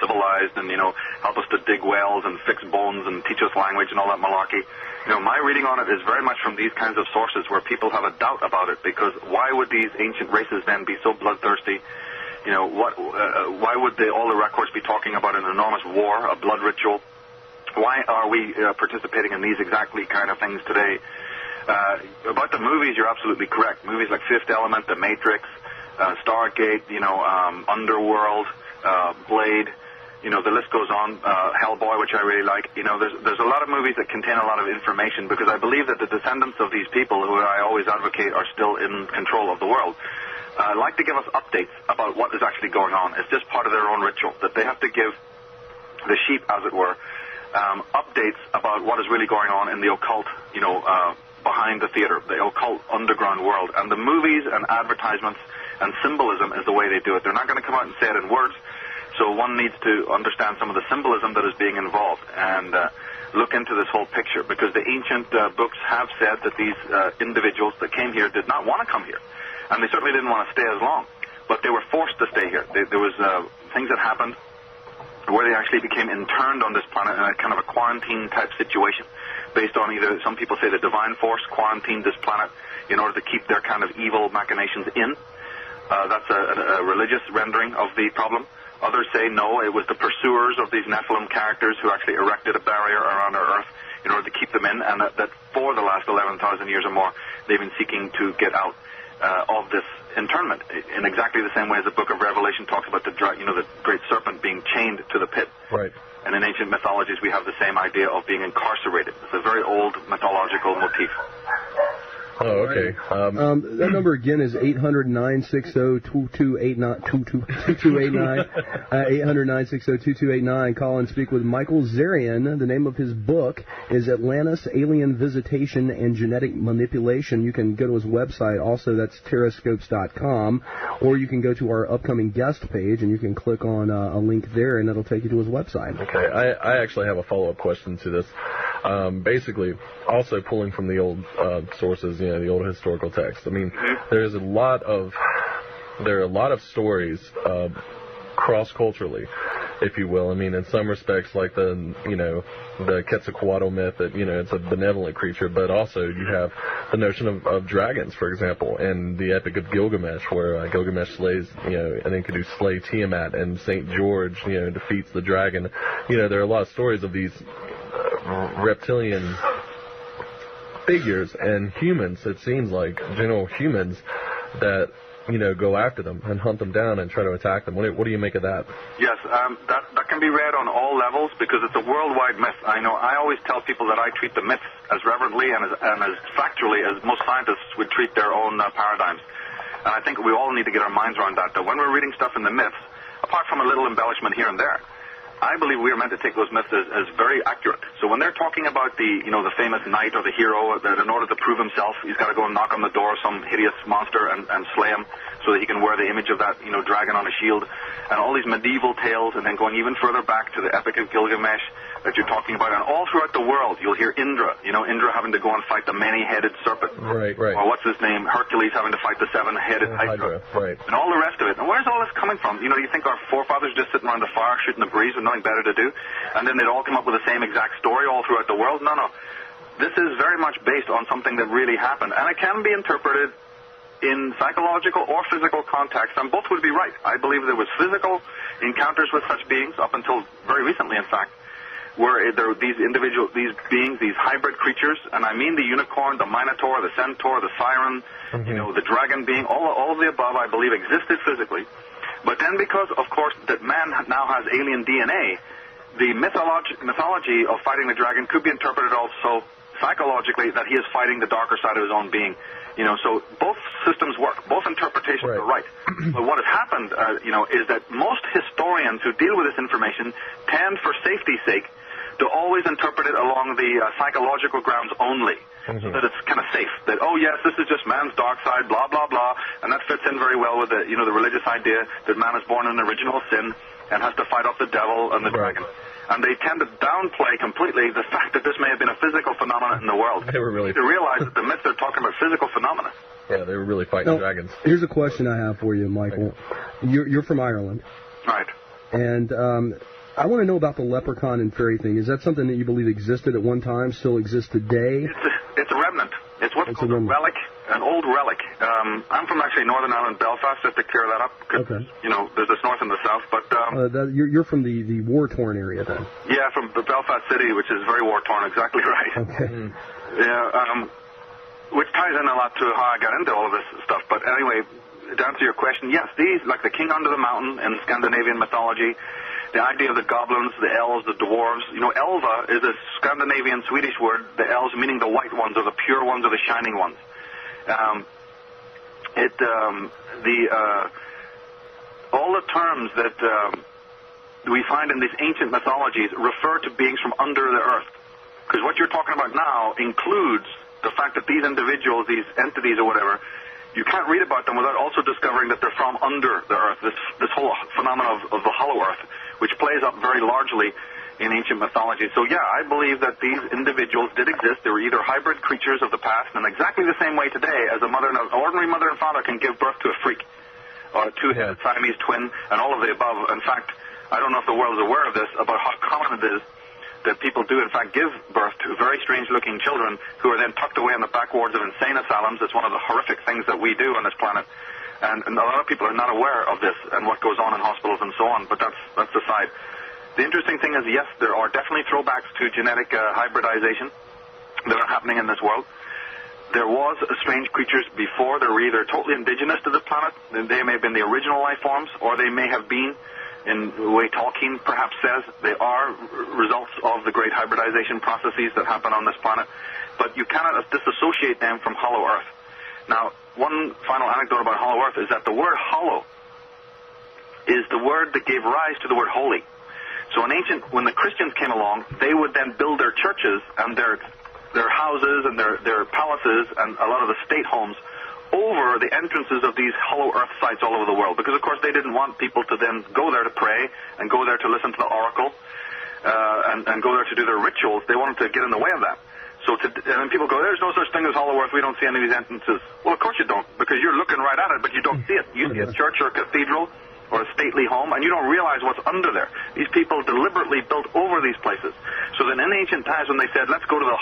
civilized and, help us to dig wells and fix bones and teach us language and all that malarkey. My reading on it is very much from these kinds of sources where people have a doubt about it, because why would these ancient races then be so bloodthirsty? Why would all the records be talking about an enormous war, a blood ritual? Why are we participating in these exactly kind of things today? About the movies, you're absolutely correct. Movies like Fifth Element, The Matrix, Stargate, Underworld, Blade, the list goes on, Hellboy, which I really like. There's a lot of movies that contain a lot of information, because I believe that the descendants of these people, who I always advocate are still in control of the world, like to give us updates about what is actually going on. It's just part of their own ritual, that they have to give the sheep, as it were, updates about what is really going on in the occult, behind the theater, the occult underground world. And the movies and advertisements and symbolism is the way they do it. They're not going to come out and say it in words, so one needs to understand some of the symbolism that is being involved and look into this whole picture, because the ancient books have said that these individuals that came here did not want to come here, and they certainly didn't want to stay as long, but they were forced to stay here. There was things that happened where they actually became interned on this planet in a kind of a quarantine-type situation, based on either, some people say the divine force quarantined this planet in order to keep their kind of evil machinations in. That's a religious rendering of the problem. Others say, no, it was the pursuers of these Nephilim characters who actually erected a barrier around our Earth in order to keep them in, and that for the last 11,000 years or more, they've been seeking to get out of this internment, in exactly the same way as the Book of Revelation talks about the great serpent being chained to the pit. Right. And in ancient mythologies, we have the same idea of being incarcerated. It's a very old mythological motif. Oh, okay. That number again is 800-960-2289. 800-960-2289. Call and speak with Michael Tsarion. The name of his book is Atlantis, Alien Visitation and Genetic Manipulation. You can go to his website. Also, that's terrascopes.com. Or you can go to our upcoming guest page, and you can click on a link there, and it'll take you to his website. Okay. I actually have a follow-up question to this. Basically, also pulling from the old sources, the old historical text. I mean, there are a lot of stories cross-culturally, if you will. I mean, in some respects, like the Quetzalcoatl myth, that it's a benevolent creature, but also you have the notion of dragons, for example, and the Epic of Gilgamesh, where Gilgamesh slays, and then could slay Tiamat, and Saint George, defeats the dragon. There are a lot of stories of these reptilian figures and humans, it seems like, general humans, that, go after them and hunt them down and try to attack them. What do you make of that? Yes, that can be read on all levels, because it's a worldwide myth. I always tell people that I treat the myths as reverently and as factually as most scientists would treat their own paradigms. And I think we all need to get our minds around that when we're reading stuff in the myths, apart from a little embellishment here and there, I believe we are meant to take those myths as very accurate. So when they're talking about the famous knight or the hero that in order to prove himself, he's got to go and knock on the door of some hideous monster and slay him so that he can wear the image of that, dragon on a shield, and all these medieval tales, and then going even further back to the Epic of Gilgamesh that you're talking about, and all throughout the world, you'll hear Indra, Indra having to go and fight the many-headed serpent. Right. Or what's his name? Hercules having to fight the seven-headed Hydra. Right. And all the rest of it. And where's all this coming from? Do you think our forefathers just sitting around the fire shooting the breeze with nothing better to do? And then they'd all come up with the same exact story all throughout the world? No. This is very much based on something that really happened. And it can be interpreted in psychological or physical context, and both would be right. I believe there was physical encounters with such beings up until very recently, in fact, where there were these beings, these hybrid creatures, and I mean the unicorn, the minotaur, the centaur, the siren, the dragon being, all of the above, I believe, existed physically. But then because, of course, that man now has alien DNA, the mythology of fighting the dragon could be interpreted also psychologically, that he is fighting the darker side of his own being. So both systems work. Both interpretations are right. But what has happened, is that most historians who deal with this information tend, for safety's sake, to always interpret it along the psychological grounds only, so that it's kind of safe. That, oh yes, this is just man's dark side, blah blah blah, and that fits in very well with the the religious idea that man is born in original sin and has to fight off the devil and the dragon. And they tend to downplay completely the fact that this may have been a physical phenomenon in the world. They were really to realize that the myths they're talking about physical phenomena. Yeah, they were really fighting dragons. Here's a question I have for you, Michael. You're from Ireland. Right. And I want to know about the leprechaun and fairy thing. Is that something that you believe existed at one time, still exists today? It's a remnant. It's what's called a relic, an old relic. I'm from actually Northern Ireland, Belfast, just to clear that up. Okay. You know, there's this north and the south, but... you're from the war-torn area, then? Yeah, from the Belfast city, which is very war-torn, exactly right. Okay. Yeah, which ties in a lot to how I got into all of this stuff. But anyway, to answer your question, yes, these, like the king under the mountain in Scandinavian mythology, the idea of the goblins, the elves, the dwarves. You know, elva is a Scandinavian Swedish word, the elves meaning the white ones or the pure ones or the shining ones. All the terms that we find in these ancient mythologies refer to beings from under the earth. Because what you're talking about now includes the fact that these individuals, these entities or whatever, you can't read about them without also discovering that they're from under the earth, this whole phenomenon of the hollow earth, which plays up very largely in ancient mythology. So yeah, I believe that these individuals did exist. They were either hybrid creatures of the past, and in exactly the same way today as an ordinary mother and father can give birth to a freak, or a two-headed Siamese twin, and all of the above. In fact, I don't know if the world is aware of this, about how common it is that people do, in fact, give birth to very strange-looking children who are then tucked away in the back wards of insane asylums. It's one of the horrific things that we do on this planet. And a lot of people are not aware of this and what goes on in hospitals and so on, but that's the side. The interesting thing is, yes, there are definitely throwbacks to genetic hybridization that are happening in this world. There was strange creatures before. They were either totally indigenous to the planet, they may have been the original life forms, or they may have been, in the way Tolkien perhaps says, they are results of the great hybridization processes that happen on this planet. But you cannot disassociate them from hollow earth. Now, one final anecdote about hollow earth is that the word hollow is the word that gave rise to the word holy. So in ancient, when the Christians came along, they would then build their churches and their houses and their palaces and a lot of the state homes over the entrances of these hollow earth sites all over the world, because of course they didn't want people to then go there to pray and go there to listen to the oracle and go there to do their rituals. They wanted to get in the way of that. So and then people go, there's no such thing as hollow earth, we don't see any of these entrances. Well, of course you don't, because you're looking right at it, but you don't see it. You see a church or a cathedral or a stately home, and you don't realize what's under there. These people deliberately built over these places. So then in ancient times when they said, let's go to the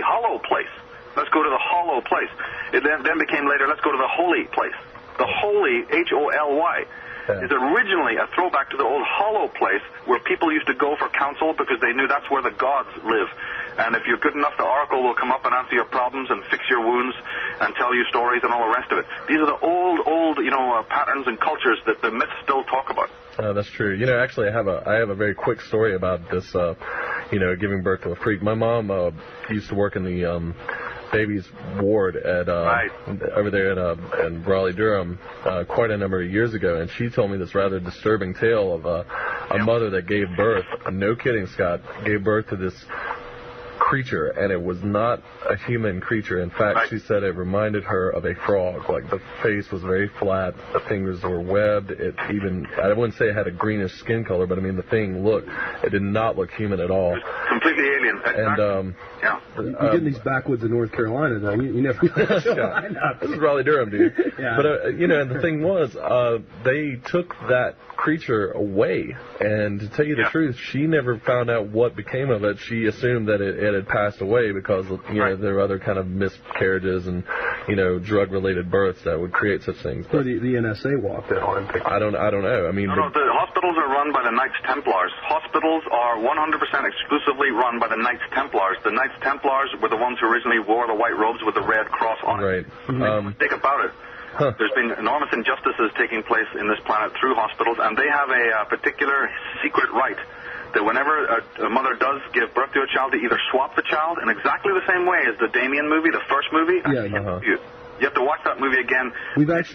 hollow place, let's go to the hollow place, it then became later, let's go to the holy place. The holy, H-O-L-Y, is originally a throwback to the old hollow place where people used to go for counsel because they knew that's where the gods live. And if you're good enough, the oracle will come up and answer your problems and fix your wounds and tell you stories and all the rest of it. These are the old, patterns and cultures that the myths still talk about. That's true. You know, actually, I have a very quick story about this, giving birth to a freak. My mom used to work in the baby's ward at over there in Raleigh, Durham, quite a number of years ago, and she told me this rather disturbing tale of a mother that gave birth, no kidding, Scott, gave birth to this creature, and it was not a human creature. In fact, she said it reminded her of a frog. Like, the face was very flat, the fingers were webbed, I wouldn't say it had a greenish skin color, but I mean, it did not look human at all. Completely alien. And, you get in these backwoods of North Carolina, though. You never know. This is Raleigh, Durham, dude. Yeah. But, and the thing was, they took that creature away, and to tell you the truth, she never found out what became of it. She assumed that it had passed away because, there were other kind of miscarriages and, drug-related births that would create such things. But the NSA walked in on it. I don't know. I mean, no, the hospitals are run by the Knights Templars. Hospitals are 100% exclusively run by the Knights Templars. The Knights Templars were the ones who originally wore the white robes with the red cross on it. Right. Think about it. There's been enormous injustices taking place in this planet through hospitals, and they have a particular secret right that whenever a mother does give birth to a child, they either swap the child in exactly the same way as the Damien movie, the first movie. You have to watch that movie again with eyes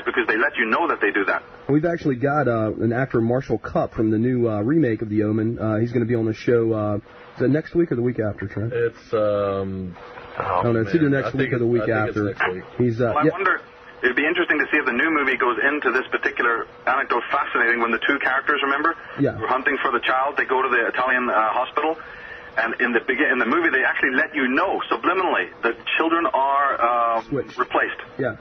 because they let you know that they do that. We've actually got an actor, Marshall Cupp, from the new remake of The Omen. He's going to be on the show. Is it next week or the week after, Trent? It's it's either next week or the week after. He's I wonder. It'd be interesting to see if the new movie goes into this particular anecdote. Fascinating when the two characters, remember, were hunting for the child. They go to the Italian hospital, and in the movie they actually let you know subliminally that children are replaced. Yeah.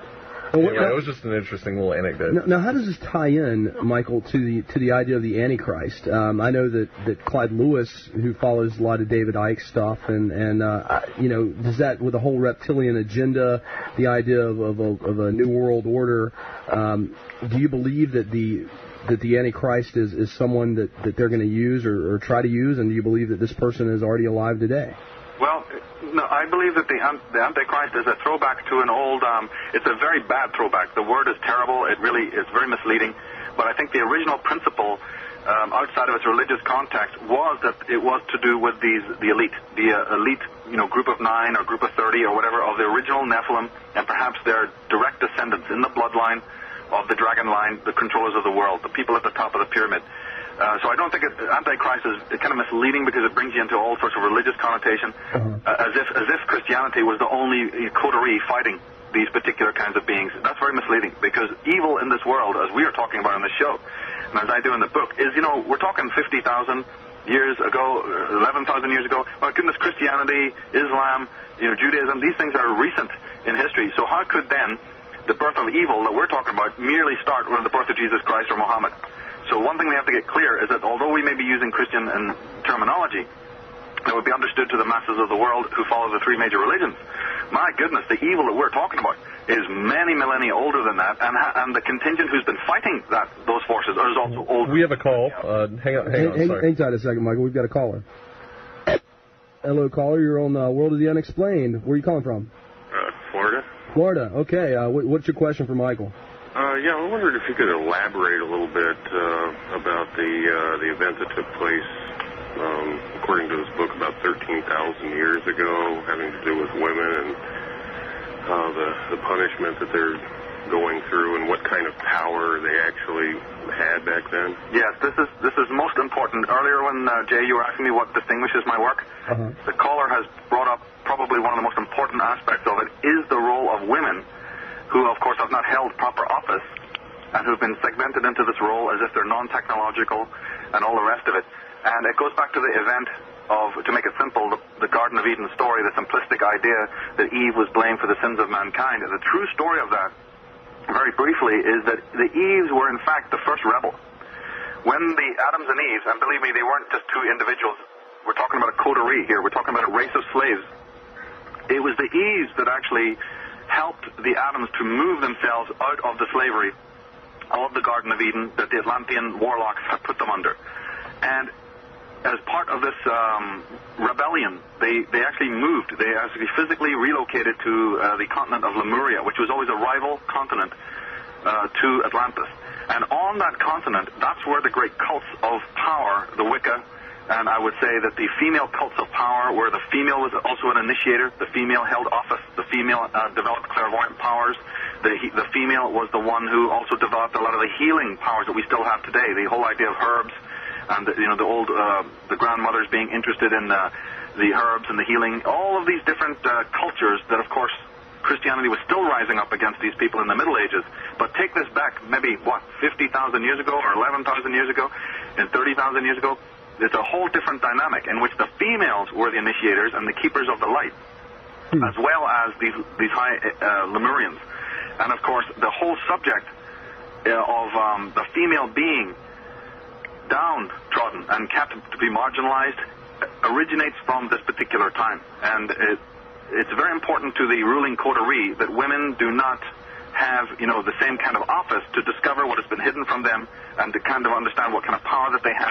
Anyway, it was just an interesting little anecdote. Now, how does this tie in, Michael, to the idea of the Antichrist? I know that Clyde Lewis, who follows a lot of David Icke stuff, and does that with the whole reptilian agenda, the idea of a new world order? Do you believe that the Antichrist is someone that they're going to use or try to use, and do you believe that this person is already alive today? Well, no, I believe that the Antichrist is a throwback to an old, it's a very bad throwback. The word is terrible. It really is very misleading. But I think the original principle, outside of its religious context, was that it was to do with the elite, group of 9 or group of 30 or whatever of the original Nephilim, and perhaps their direct descendants in the bloodline of the dragon line, the controllers of the world, the people at the top of the pyramid. So I don't think Antichrist is kind of misleading because it brings you into all sorts of religious connotation, as if Christianity was the only coterie fighting these particular kinds of beings. That's very misleading, because evil in this world, as we are talking about in this show, and as I do in the book, is, we're talking 50,000 years ago, 11,000 years ago. My goodness, Christianity, Islam, Judaism, these things are recent in history. So how could then the birth of evil that we're talking about merely start with the birth of Jesus Christ or Muhammad? So one thing we have to get clear is that although we may be using Christian terminology that would be understood to the masses of the world who follow the 3 major religions, my goodness, the evil that we're talking about is many millennia older than that, and the contingent who's been fighting those forces is also older. We have a call. Hang on. Sorry. Hang tight a second, Michael. We've got a caller. Hello, caller. You're on World of the Unexplained. Where are you calling from? Florida. Florida. Okay. What's your question for Michael? Yeah, I wondered if you could elaborate a little bit about the event that took place, according to this book, about 13,000 years ago, having to do with women and the punishment that they're going through, and what kind of power they actually had back then. Yes, this is most important. Earlier when, Jay, you were asking me what distinguishes my work, the caller has brought up probably one of the most important aspects of it is the role of women, who, of course, have not held proper office and who've been segmented into this role as if they're non-technological and all the rest of it. And it goes back to the event of, to make it simple, the Garden of Eden story, the simplistic idea that Eve was blamed for the sins of mankind. And the true story of that, very briefly, is that the Eves were, in fact, the first rebel. When the Adams and Eves, and believe me, they weren't just 2 individuals. We're talking about a coterie here. We're talking about a race of slaves. It was the Eves that actually helped the Adams to move themselves out of the slavery of the Garden of Eden that the Atlantean warlocks had put them under. And as part of this rebellion, they actually moved. They actually physically relocated to the continent of Lemuria, which was always a rival continent to Atlantis. And on that continent, that's where the great cults of power, the Wicca, and I would say that the female cults of power, where the female was also an initiator, the female held office, the female developed clairvoyant powers, the female was the one who also developed a lot of the healing powers that we still have today, the whole idea of herbs, and the grandmothers being interested in the herbs and the healing, all of these different cultures that, of course, Christianity was still rising up against these people in the Middle Ages. But take this back maybe, 50,000 years ago, or 11,000 years ago, and 30,000 years ago. It's a whole different dynamic in which the females were the initiators and the keepers of the light, as well as these high Lemurians. And, of course, the whole subject of the female being downtrodden and kept to be marginalized originates from this particular time. And it's very important to the ruling coterie that women do not have, the same kind of office to discover what has been hidden from them and to kind of understand what kind of power that they have.